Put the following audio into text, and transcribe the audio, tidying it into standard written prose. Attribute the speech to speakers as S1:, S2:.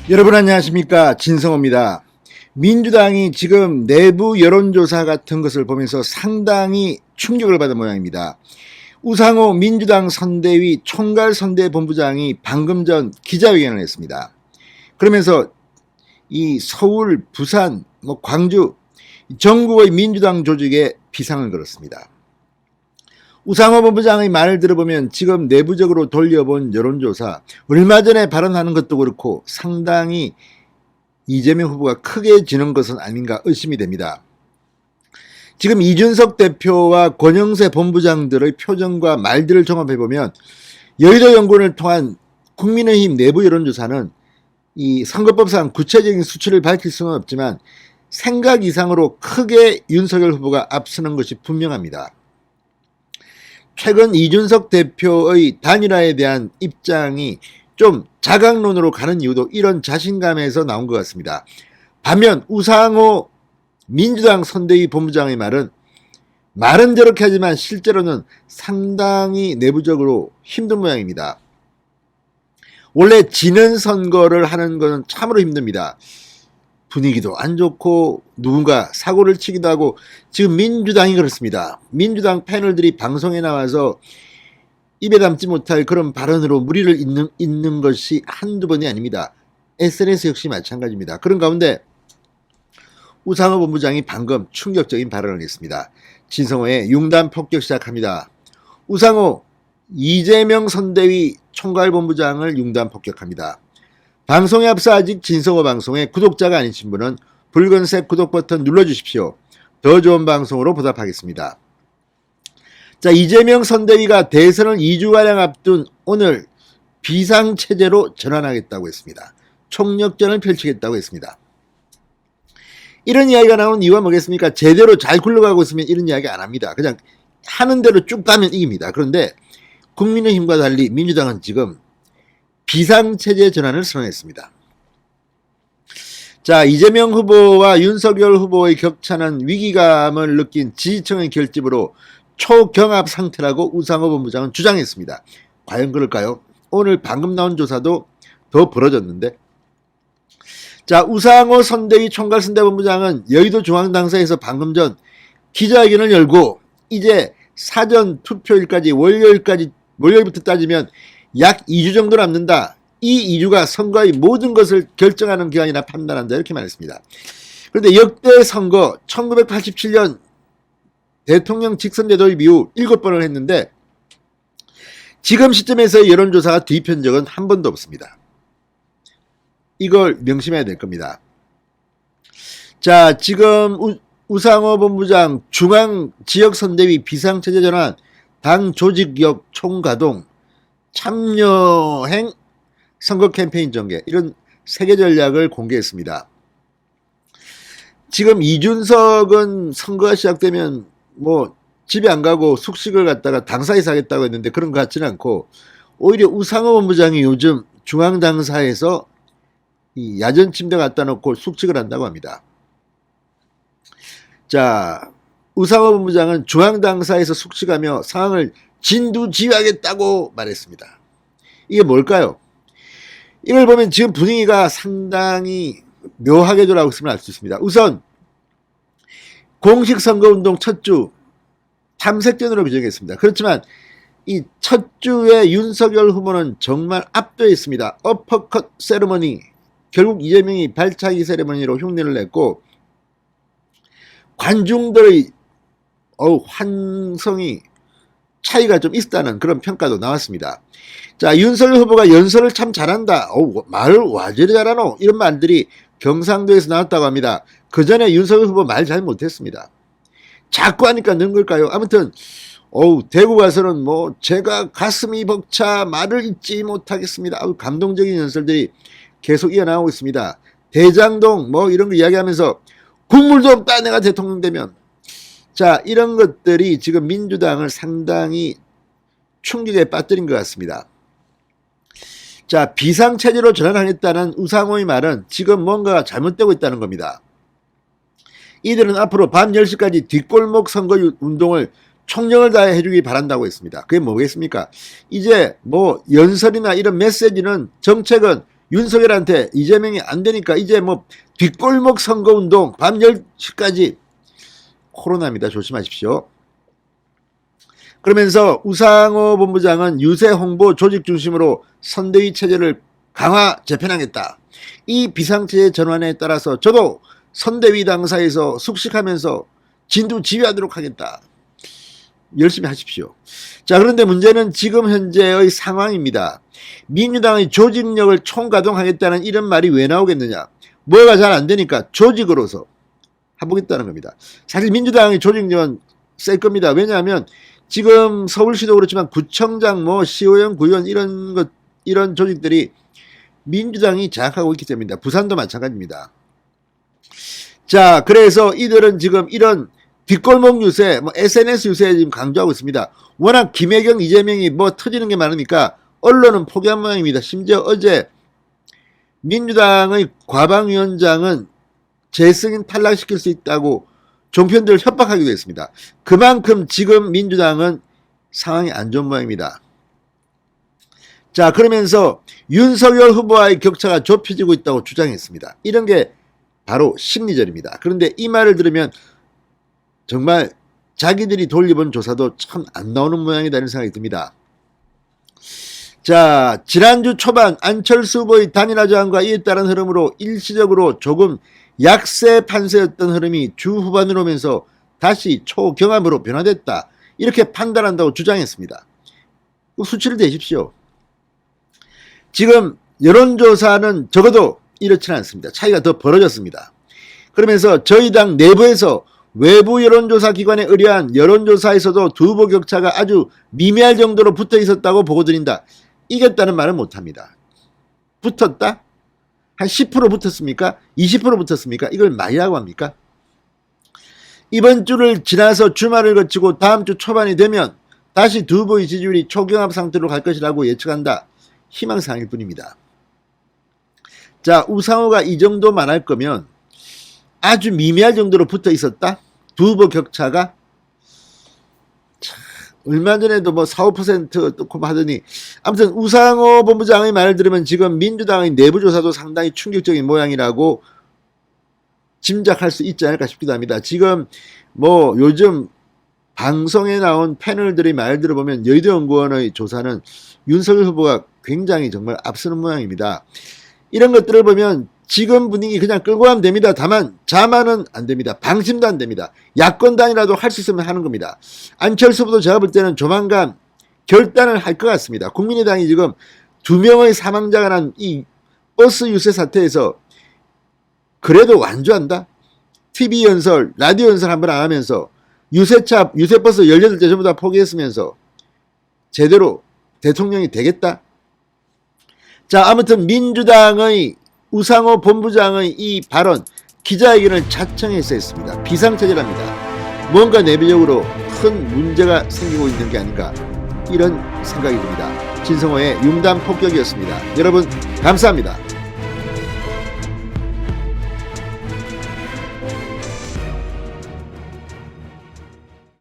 S1: 여러분 안녕하십니까, 진성호입니다. 민주당이 지금 내부 여론조사 같은 것을 보면서 상당히 충격을 받은 모양입니다. 우상호 민주당 선대위 총괄선대본부장이 방금 전 기자회견을 했습니다. 그러면서 이 서울, 부산, 광주 전국의 민주당 조직에 비상을 걸었습니다. 우상호 본부장의 말을 들어보면 지금 내부적으로 돌려본 여론조사, 얼마 전에 발언하는 것도 그렇고 상당히 이재명 후보가 크게 지는 것은 아닌가 의심이 됩니다. 지금 이준석 대표와 권영세 본부장들의 표정과 말들을 종합해보면 여의도 연구원을 통한 국민의힘 내부 여론조사는 이 선거법상 구체적인 수치를 밝힐 수는 없지만 생각 이상으로 크게 윤석열 후보가 앞서는 것이 분명합니다. 최근 이준석 대표의 단일화에 대한 입장이 좀 자강론으로 가는 이유도 이런 자신감에서 나온 것 같습니다. 반면 우상호 민주당 선대위 본부장의 말은 저렇게 하지만 실제로는 상당히 내부적으로 힘든 모양입니다. 원래 지는 선거를 하는 것은 참으로 힘듭니다. 분위기도 안 좋고 누군가 사고를 치기도 하고 지금 민주당이 그렇습니다. 민주당 패널들이 방송에 나와서 입에 담지 못할 그런 발언으로 무리를 잇는 것이 한두 번이 아닙니다. SNS 역시 마찬가지입니다. 그런 가운데 우상호 본부장이 방금 충격적인 발언을 했습니다. 진성호의 융단 폭격 시작합니다. 우상호 이재명 선대위 총괄본부장을 융단 폭격합니다. 방송에 앞서 아직 진성호 방송에 구독자가 아니신 분은 붉은색 구독 버튼 눌러주십시오. 더 좋은 방송으로 보답하겠습니다. 자, 이재명 선대위가 대선을 2주가량 앞둔 오늘 비상체제로 전환하겠다고 했습니다. 총력전을 펼치겠다고 했습니다. 이런 이야기가 나오는 이유가 뭐겠습니까? 제대로 잘 굴러가고 있으면 이런 이야기 안 합니다. 그냥 하는 대로 쭉 가면 이깁니다. 그런데 국민의힘과 달리 민주당은 지금 비상체제 전환을 선언했습니다. 자, 이재명 후보와 윤석열 후보의 격차는 위기감을 느낀 지지층의 결집으로 초경합 상태라고 우상호 본부장은 주장했습니다. 과연 그럴까요? 오늘 방금 나온 조사도 더 벌어졌는데. 자, 우상호 선대위 총괄선대본부장은 여의도 중앙당사에서 방금 전 기자회견을 열고 이제 사전 투표일까지 월요일부터 따지면 약 2주 정도 남는다. 이 2주가 선거의 모든 것을 결정하는 기간이라 판단한다. 이렇게 말했습니다. 그런데 역대 선거 1987년 대통령 직선제 도입 이후 7번을 했는데 지금 시점에서의 여론조사가 뒤집힌 적은 한 번도 없습니다. 이걸 명심해야 될 겁니다. 자, 지금 우상호 본부장 중앙지역선대위 비상체제 전환 당 조직력 총가동 참여행 선거 캠페인 전개 이런 3개 전략을 공개했습니다. 지금 이준석은 선거가 시작되면 집에 안 가고 숙식을 갖다가 당사에서 하겠다고 했는데 그런 것 같지는 않고 오히려 우상호 본부장이 요즘 중앙당사에서 이 야전 침대 갖다 놓고 숙식을 한다고 합니다. 자, 우상호 본부장은 중앙당사에서 숙식하며 상황을 진두지휘하겠다고 말했습니다. 이게 뭘까요? 이걸 보면 지금 분위기가 상당히 묘하게 돌아가고 있음을 알 수 있습니다. 우선 공식 선거운동 첫 주 탐색전으로 규정했습니다. 그렇지만 이 첫 주에 윤석열 후보는 정말 압도해 있습니다. 어퍼컷 세레머니, 결국 이재명이 발차기 세레머니로 흉내를 냈고 관중들의 환성이 차이가 좀 있다는 그런 평가도 나왔습니다. 자, 윤석열 후보가 연설을 참 잘한다. 말을 와 저리 잘하노? 이런 말들이 경상도에서 나왔다고 합니다. 그 전에 윤석열 후보 말 잘 못했습니다. 자꾸 하니까 는 걸까요? 아무튼 대구 가서는 제가 가슴이 벅차 말을 잊지 못하겠습니다. 감동적인 연설들이 계속 이어나오고 있습니다. 대장동 이런 거 이야기하면서 국물도 없다 내가 대통령 되면. 자, 이런 것들이 지금 민주당을 상당히 충격에 빠뜨린 것 같습니다. 자, 비상체제로 전환하겠다는 우상호의 말은 지금 뭔가 잘못되고 있다는 겁니다. 이들은 앞으로 밤 10시까지 뒷골목 선거 운동을 총력을 다해 해주기 바란다고 했습니다. 그게 뭐겠습니까? 이제 연설이나 이런 메시지는 정책은 윤석열한테 이재명이 안 되니까 이제 뭐 뒷골목 선거운동 밤 10시까지 코로나입니다. 조심하십시오. 그러면서 우상호 본부장은 유세 홍보 조직 중심으로 선대위 체제를 강화 재편하겠다. 이 비상체제 전환에 따라서 저도 선대위 당사에서 숙식하면서 진두 지휘하도록 하겠다. 열심히 하십시오. 자, 그런데 문제는 지금 현재의 상황입니다. 민주당의 조직력을 총가동하겠다는 이런 말이 왜 나오겠느냐. 뭐가 잘 안 되니까 조직으로서 해보겠다는 겁니다. 사실 민주당의 조직력은 셀 겁니다. 왜냐하면 지금 서울시도 그렇지만 구청장, 시의원, 구의원 이런 조직들이 민주당이 장악하고 있기 때문입니다. 부산도 마찬가지입니다. 자, 그래서 이들은 지금 이런 뒷골목 유세, SNS 유세에 지금 강조하고 있습니다. 워낙 김혜경, 이재명이 터지는 게 많으니까 언론은 포기한 모양입니다. 심지어 어제 민주당의 과방위원장은 재승인 탈락시킬 수 있다고 종편들을 협박하기도 했습니다. 그만큼 지금 민주당은 상황이 안 좋은 모양입니다. 자, 그러면서 윤석열 후보와의 격차가 좁혀지고 있다고 주장했습니다. 이런 게 바로 심리전입니다. 그런데 이 말을 들으면 정말 자기들이 돌려본 조사도 참 안 나오는 모양이다 이런 생각이 듭니다. 자, 지난주 초반 안철수 후보의 단일화 저항과 이에 따른 흐름으로 일시적으로 조금 약세 판세였던 흐름이 주 후반으로 오면서 다시 초경합으로 변화됐다. 이렇게 판단한다고 주장했습니다. 수치를 대십시오. 지금 여론조사는 적어도 이렇지는 않습니다. 차이가 더 벌어졌습니다. 그러면서 저희 당 내부에서 외부 여론조사 기관에 의뢰한 여론조사에서도 두 후보 격차가 아주 미미할 정도로 붙어 있었다고 보고 드린다. 이겼다는 말은 못합니다. 붙었다? 한 10% 붙었습니까? 20% 붙었습니까? 이걸 말이라고 합니까? 이번 주를 지나서 주말을 거치고 다음 주 초반이 되면 다시 두 후보의 지지율이 초경합 상태로 갈 것이라고 예측한다. 희망사항일 뿐입니다. 자, 우상호가 이 정도만 할 거면 아주 미미할 정도로 붙어 있었다? 두 후보 격차가? 얼마 전에도 4, 5% 또 하더니 아무튼 우상호 본부장의 말을 들으면 지금 민주당의 내부 조사도 상당히 충격적인 모양이라고 짐작할 수 있지 않을까 싶기도 합니다. 지금 요즘 방송에 나온 패널들의 말 들어보면 여의도연구원의 조사는 윤석열 후보가 굉장히 정말 앞서는 모양입니다. 이런 것들을 보면 지금 분위기 그냥 끌고 가면 됩니다. 다만 자만은 안 됩니다. 방심도 안 됩니다. 야권단이라도 할 수 있으면 하는 겁니다. 안철수 후보도 제가 볼 때는 조만간 결단을 할 것 같습니다. 국민의당이 지금 2명의 사망자가 난 이 버스 유세 사태에서 그래도 완주한다? TV 연설, 라디오 연설 한번 안 하면서 유세버스 18대 전부 다 포기했으면서 제대로 대통령이 되겠다? 자, 아무튼 민주당의 우상호 본부장의 이 발언, 기자회견을 자청해서 했습니다. 비상체제랍니다. 뭔가 내부적으로 큰 문제가 생기고 있는 게 아닌가 이런 생각이 듭니다. 진성호의 융단 폭격이었습니다. 여러분 감사합니다.